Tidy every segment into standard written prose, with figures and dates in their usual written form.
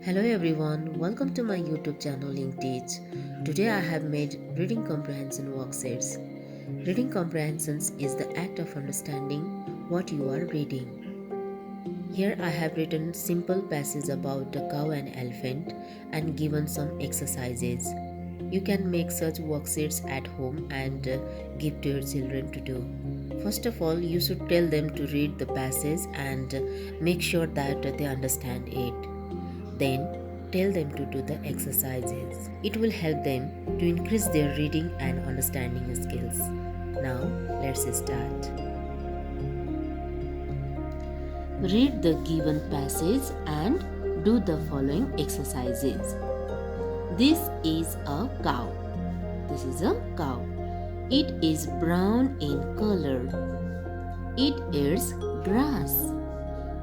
Hello everyone, welcome to my YouTube channel Eng Teach. Today I have made reading comprehension worksheets. Reading comprehensions is the act of understanding what you are reading. Here I have written simple passages about a cow and elephant and given some exercises. You can make such worksheets at home and give to your children to do. First of all, you should tell them to read the passage and make sure that they understand it. Then tell them to do the exercises. It will help them to increase their reading and understanding skills. Now let's start. Read the given passage and do the following exercises. This is a cow. This is a cow. It is brown in color. It eats grass.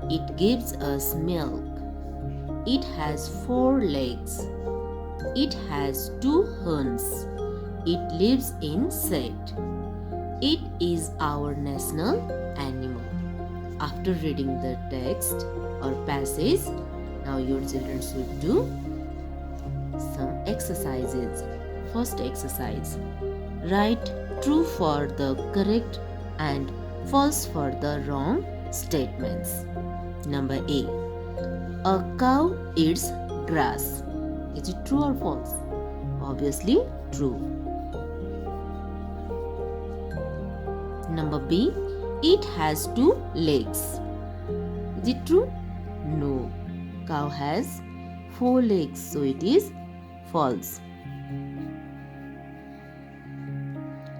It gives us milk. It has 4 legs. It has 2 horns. It lives in shed. It is our national animal. After reading the text or passage, now your children should do some exercises. First exercise. Write true for the correct and false for the wrong statements. Number A. A cow eats grass. Is it true or false? Obviously true. Number B. It has 2 legs. Is it true? No. Cow has 4 legs, so it is false.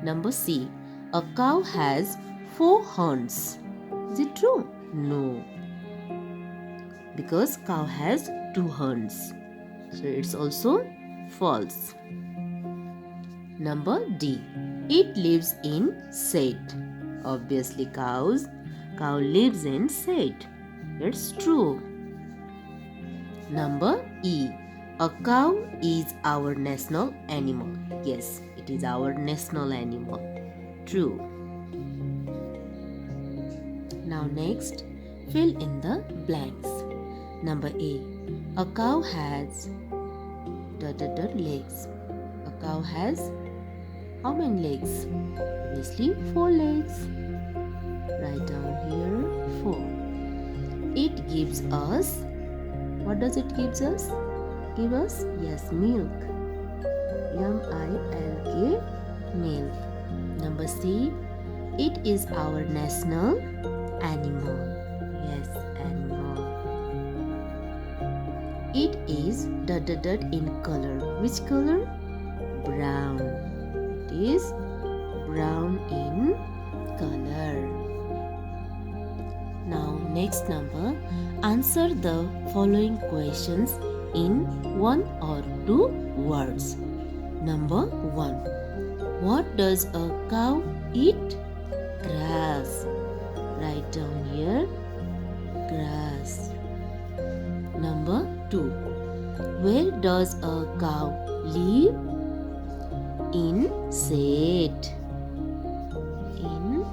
Number C. A cow has 4 horns. Is it true? No. Because cow has 2 horns. So it's also false. Number D. It lives in shed. Obviously cow lives in shed. It's true. Number E. A cow is our national animal. Yes, it is our national animal. True. Now next, fill in the blanks. Number A. A cow has legs. A cow has how many legs? Obviously 4 legs. Write down here 4. It gives us, what does it gives us? Give us? Yes, milk. M-I-L-K, milk. Number C. It is our national animal. Yes, animal. It is in color. Which color? Brown. It is brown in color. Now next number. Answer the following questions in 1 or 2 words. Number 1. What does a cow eat? Grass. Write down here. Grass. Number 2. Where does a cow live? In shed. In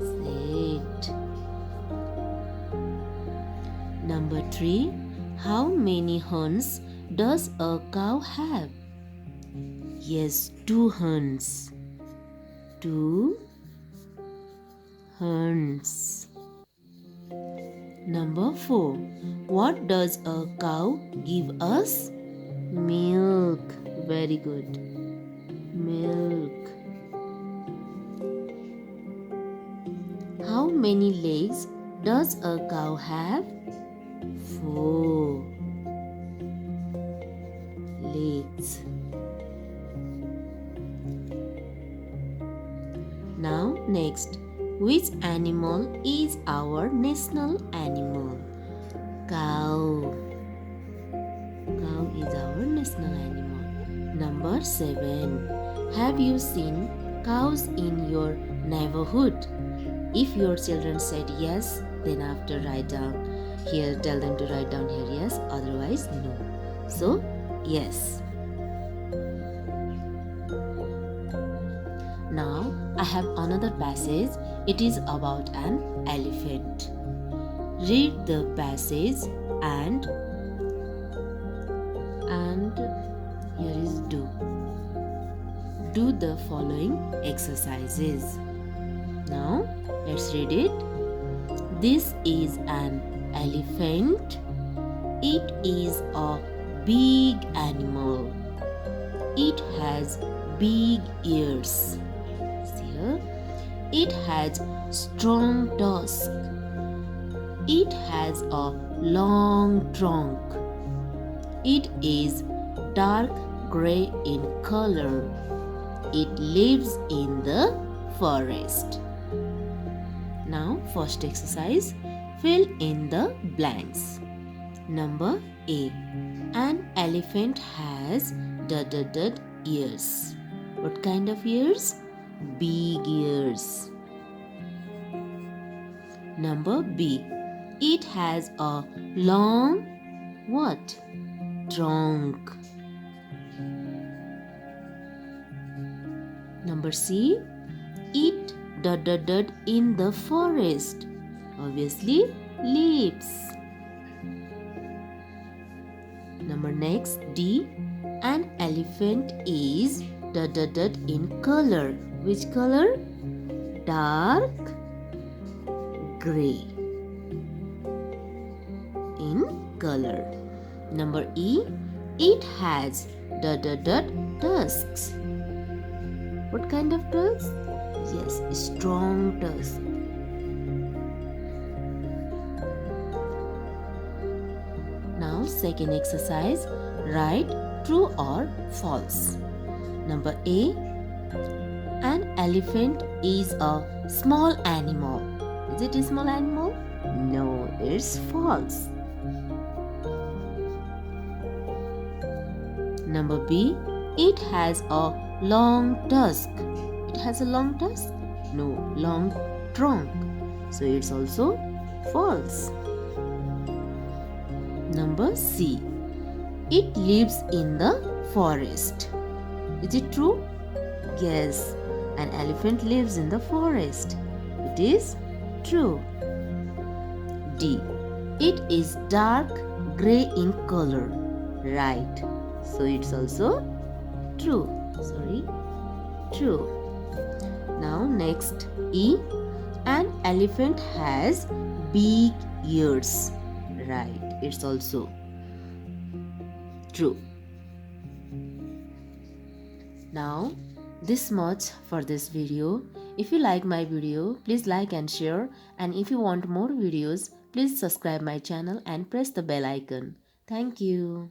shed. Number 3. How many horns does a cow have? Yes, 2 horns. 2 horns. Number 4. What does a cow give us? Milk. Very good. Milk. How many legs does a cow have? 4 legs. Now next. Which animal is our national animal? Cow. Cow is our national animal. Number 7. Have you seen cows in your neighborhood? If your children said yes, then after write down here, tell them to write down here yes, otherwise no. So, yes. Now, I have another passage. It is about an elephant. Read the passage and here is do. Do the following exercises. Now let's read it. This is an elephant. It is a big animal. It has big ears. See here? It has strong tusks. It has a long trunk. It is dark gray in color. It lives in the forest. Now, first exercise, fill in the blanks. Number A. An elephant has ears. What kind of ears? Big ears. Number B. It has a long what? Trunk. Number C. It in the forest. Obviously, leaves. Number next D. An elephant is in color. Which color? Dark gray in color. Number E. It has tusks. What kind of tusks? Yes, strong tusks. Now, second exercise, write true or false. Number A. An elephant is a small animal. Is it a small animal? No, it's false. Number B. It has a long tusk. It has a long tusk? No, long trunk. So it's also false. Number C. It lives in the forest. Is it true? Yes, an elephant lives in the forest. It is true. D. It is dark gray in color. Right. So it's also true. True. Now next E. An elephant has big ears. Right. It's also true. Now this much for this video. If you like my video, please like and share, and if you want more videos, please subscribe my channel and press the bell icon. Thank you.